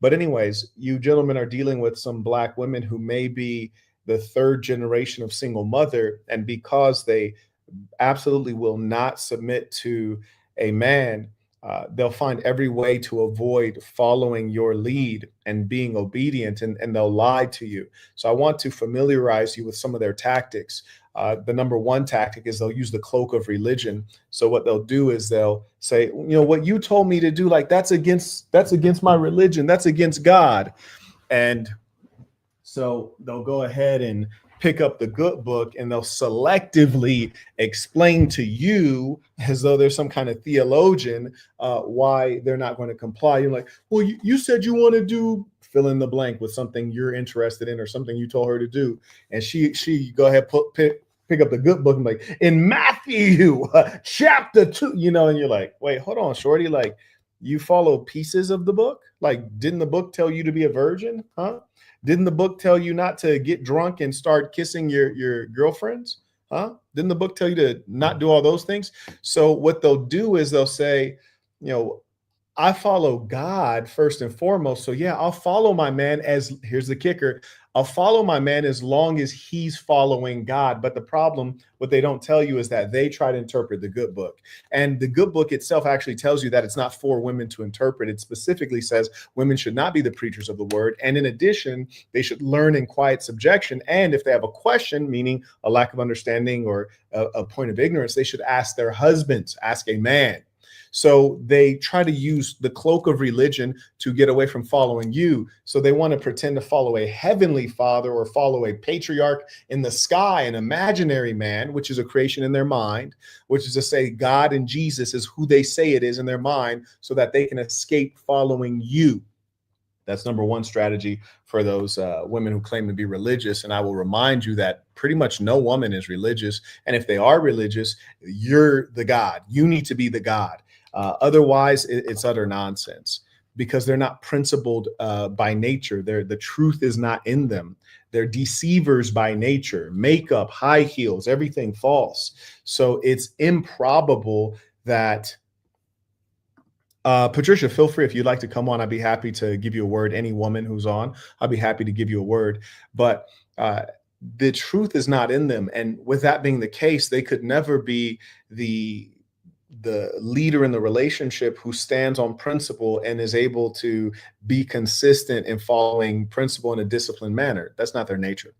But anyways, you gentlemen are dealing with some Black women who may be the third generation of single mother, and because they absolutely will not submit to a man, they'll find every way to avoid following your lead and being obedient, and they'll lie to you. So I want to familiarize you with some of their tactics. The number one tactic is they'll use the cloak of religion. So what they'll do is they'll say, what you told me to do, like that's against my religion, that's against God. And so they'll go ahead and pick up the good book, and they'll selectively explain to you, as though there's some kind of theologian, why they're not going to comply. You're like, well, you said you want to do fill in the blank with something you're interested in or something you told her to do. And she go ahead, pick up the good book and be like, in Matthew chapter 2, and you're like, wait, hold on, shorty. Like, you follow pieces of the book? Like, didn't the book tell you to be a virgin? Huh? Didn't the book tell you not to get drunk and start kissing your girlfriends? Huh? Didn't the book tell you to not do all those things? So what they'll do is they'll say, I follow God first and foremost. So yeah, I'll follow my man here's the kicker. I'll follow my man as long as he's following God. But the problem, what they don't tell you is that they try to interpret the good book. And the good book itself actually tells you that it's not for women to interpret. It specifically says women should not be the preachers of the word. And in addition, they should learn in quiet subjection. And if they have a question, meaning a lack of understanding or a point of ignorance, they should ask their husbands, ask a man. So they try to use the cloak of religion to get away from following you. So they want to pretend to follow a heavenly father or follow a patriarch in the sky, an imaginary man, which is a creation in their mind, which is to say God and Jesus is who they say it is in their mind, so that they can escape following you. That's number one strategy for those women who claim to be religious. And I will remind you that pretty much no woman is religious. And if they are religious, you're the God. You need to be the God. Otherwise, it's utter nonsense, because they're not principled by nature. The truth is not in them. They're deceivers by nature. Makeup, high heels, everything false. So it's improbable that Patricia, feel free if you'd like to come on. I'd be happy to give you a word. Any woman who's on, I'd be happy to give you a word. But the truth is not in them. And with that being the case, they could never be the leader in the relationship who stands on principle and is able to be consistent in following principle in a disciplined manner. That's not their nature.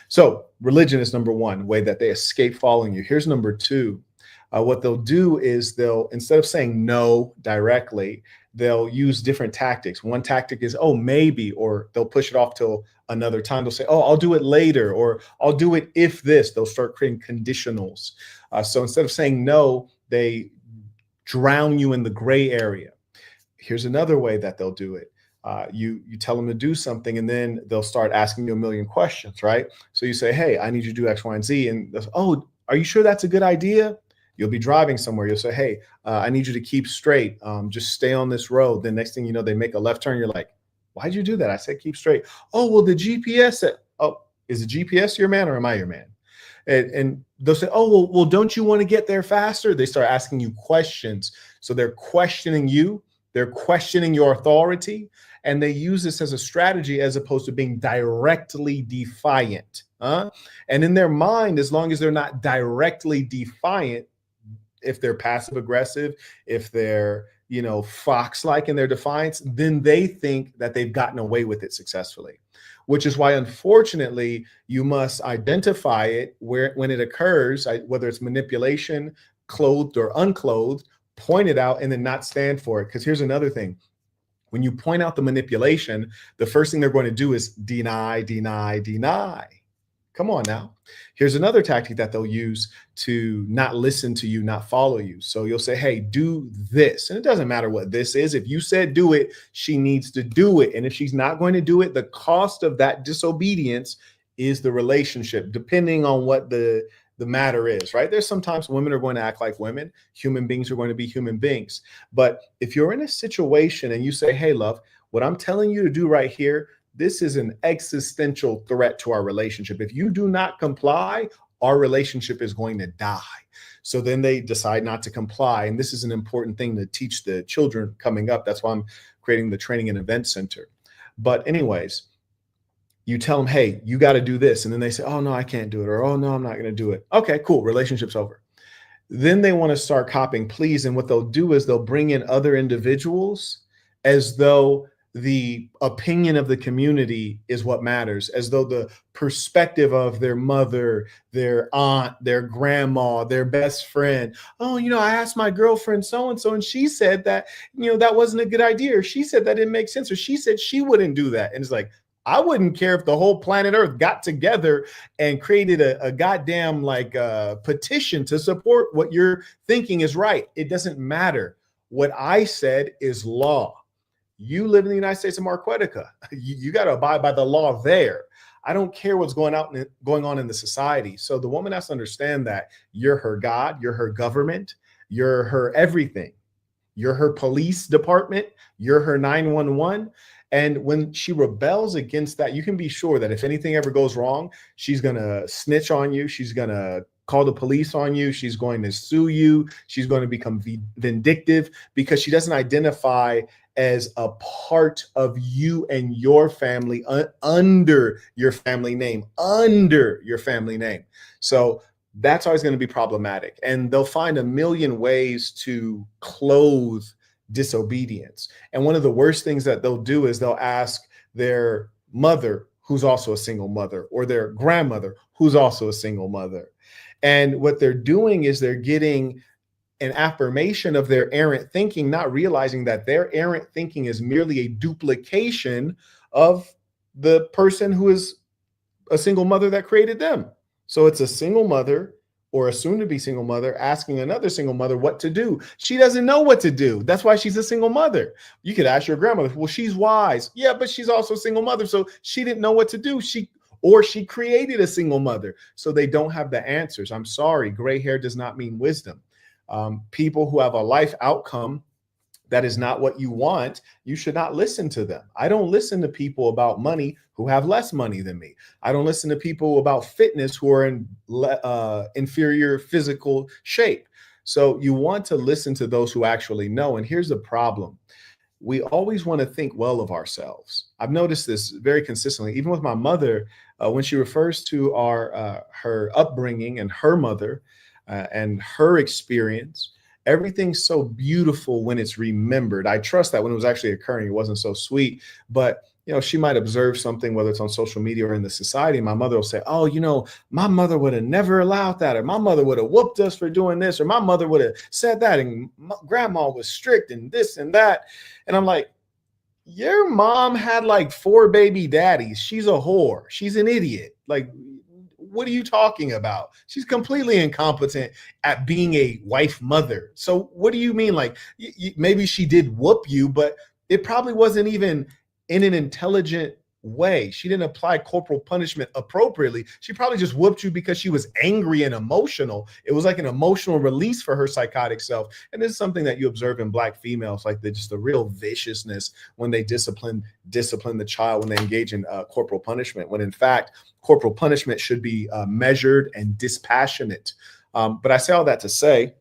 So religion is number one way that they escape following you. Here's number two. What they'll do is instead of saying no directly, they'll use different tactics. One tactic is, oh, maybe, or they'll push it off till another time. They'll say, oh, I'll do it later, or I'll do it if this. They'll start creating conditionals. So instead of saying no, they drown you in the gray area. Here's another way that they'll do it. You tell them to do something, and then they'll start asking you a million questions, right? So you say, hey, I need you to do X, Y, and Z. And they'll say, oh, are you sure that's a good idea? You'll be driving somewhere. You'll say, hey, I need you to keep straight. Just stay on this road. Then next thing you know, they make a left turn. You're like, why'd you do that? I said, keep straight. Oh, well, the GPS said, oh, is the GPS your man or am I your man? And they'll say, oh, well, don't you want to get there faster? They start asking you questions. So they're questioning you. They're questioning your authority. And they use this as a strategy as opposed to being directly defiant. And in their mind, as long as they're not directly defiant, if they're passive aggressive, if they're, fox-like in their defiance, then they think that they've gotten away with it successfully, which is why, unfortunately, you must identify it when it occurs, whether it's manipulation, clothed or unclothed, point it out and then not stand for it. Because here's another thing. When you point out the manipulation, the first thing they're going to do is deny, deny, deny. Come on now. Here's another tactic that they'll use to not listen to you, not follow you. So you'll say, hey, do this. And it doesn't matter what this is. If you said do it, she needs to do it. And if she's not going to do it, the cost of that disobedience is the relationship, depending on what the matter is, right? There's sometimes women are going to act like women. Human beings are going to be human beings. But if you're in a situation and you say, hey, love, what I'm telling you to do right here, this is an existential threat to our relationship. If you do not comply, our relationship is going to die. So then they decide not to comply. And this is an important thing to teach the children coming up. That's why I'm creating the training and event center. But anyways, you tell them, hey, you got to do this. And then they say, oh, no, I can't do it. Or, oh, no, I'm not going to do it. Okay, cool. Relationship's over. Then they want to start copying pleas. And what they'll do is they'll bring in other individuals as though the opinion of the community is what matters, as though the perspective of their mother, their aunt, their grandma, their best friend. Oh, I asked my girlfriend so and so, and she said that, that wasn't a good idea. Or she said that didn't make sense. Or she said she wouldn't do that. And it's like, I wouldn't care if the whole planet Earth got together and created a goddamn petition to support what you're thinking is right. It doesn't matter. What I said is law. You live in the United States of Marquettica. You got to abide by the law there. I don't care what's going on in the society. So the woman has to understand that you're her God, you're her government, you're her everything. You're her police department, you're her 911. And when she rebels against that, you can be sure that if anything ever goes wrong, she's going to snitch on you. She's going to call the police on you. She's going to sue you. She's going to become vindictive because she doesn't identify as a part of you and your family under your family name, So that's always going to be problematic. And they'll find a million ways to clothe disobedience. And one of the worst things that they'll do is they'll ask their mother, who's also a single mother, or their grandmother, who's also a single mother. And what they're doing is they're getting an affirmation of their errant thinking, not realizing that their errant thinking is merely a duplication of the person who is a single mother that created them. So it's a single mother or a soon to be single mother asking another single mother what to do. She doesn't know what to do. That's why she's a single mother. You could ask your grandmother, well, she's wise. Yeah, but she's also a single mother. So she didn't know what to do. She created a single mother. So they don't have the answers. I'm sorry. Gray hair does not mean wisdom. People who have a life outcome that is not what you want, you should not listen to them. I don't listen to people about money who have less money than me. I don't listen to people about fitness who are in inferior physical shape. So you want to listen to those who actually know. And here's the problem. We always want to think well of ourselves. I've noticed this very consistently, even with my mother, when she refers to her upbringing and her mother and her experience. Everything's so beautiful when it's remembered. I trust that when it was actually occurring, it wasn't so sweet. But she might observe something, whether it's on social media or in the society. My mother will say, "Oh, my mother would have never allowed that, or my mother would have whooped us for doing this, or my mother would have said that, and grandma was strict and this and that." And I'm like, your mom had like 4 baby daddies. She's a whore. She's an idiot. Like, what are you talking about? She's completely incompetent at being a wife mother. So what do you mean? Like, maybe she did whoop you, but it probably wasn't even in an intelligent way. She didn't apply corporal punishment appropriately. She probably just whooped you because she was angry and emotional. It was like an emotional release for her psychotic self. And this is something that you observe in Black females, like just the real viciousness when they discipline the child, when they engage in corporal punishment, when in fact, corporal punishment should be measured and dispassionate. But I say all that to say,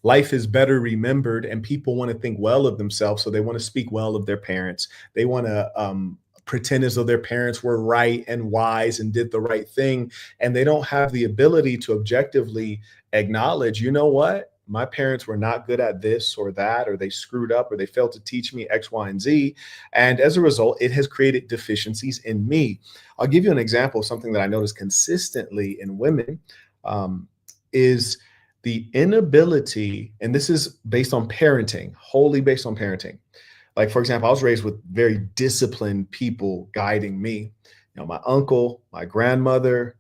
life is better remembered, and people want to think well of themselves. So they want to speak well of their parents. They want to pretend as though their parents were right and wise and did the right thing. And they don't have the ability to objectively acknowledge, you know what? My parents were not good at this or that, or they screwed up, or they failed to teach me X, Y, and Z. And as a result, it has created deficiencies in me. I'll give you an example of something that I notice consistently in women is the inability, and this is based on parenting, wholly based on parenting. Like, for example, I was raised with very disciplined people guiding me. My uncle, my grandmother,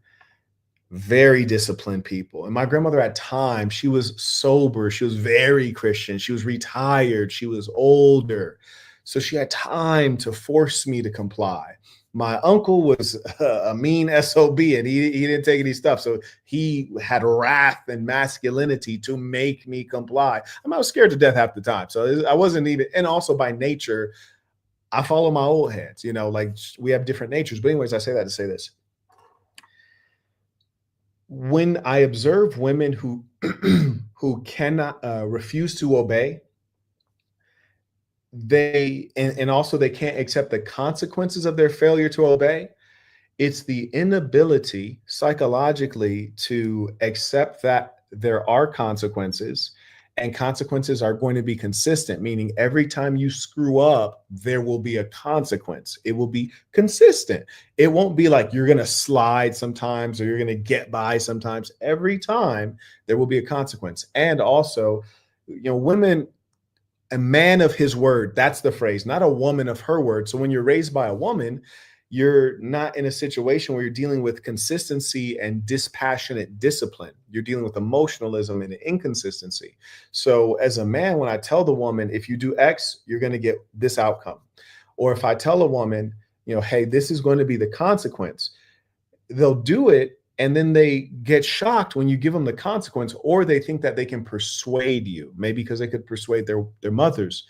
very disciplined people. And my grandmother at times, she was sober. She was very Christian. She was retired. She was older. So she had time to force me to comply. My uncle was a mean SOB, and he didn't take any stuff. So he had wrath and masculinity to make me comply. I was scared to death half the time. So I wasn't even, and also by nature, I follow my old heads, like we have different natures. But anyways, I say that to say this. When I observe women who who cannot refuse to obey, and also they can't accept the consequences of their failure to obey. It's the inability psychologically to accept that there are consequences, and consequences are going to be consistent, meaning every time you screw up, there will be a consequence. It will be consistent. It won't be like you're going to slide sometimes or you're going to get by sometimes. Every time there will be a consequence. And also, women, a man of his word. That's the phrase, not a woman of her word. So when you're raised by a woman, you're not in a situation where you're dealing with consistency and dispassionate discipline. You're dealing with emotionalism and inconsistency. So as a man, when I tell the woman, if you do X, you're going to get this outcome. Or if I tell a woman, hey, this is going to be the consequence, they'll do it, and then they get shocked when you give them the consequence, or they think that they can persuade you, maybe because they could persuade their mothers.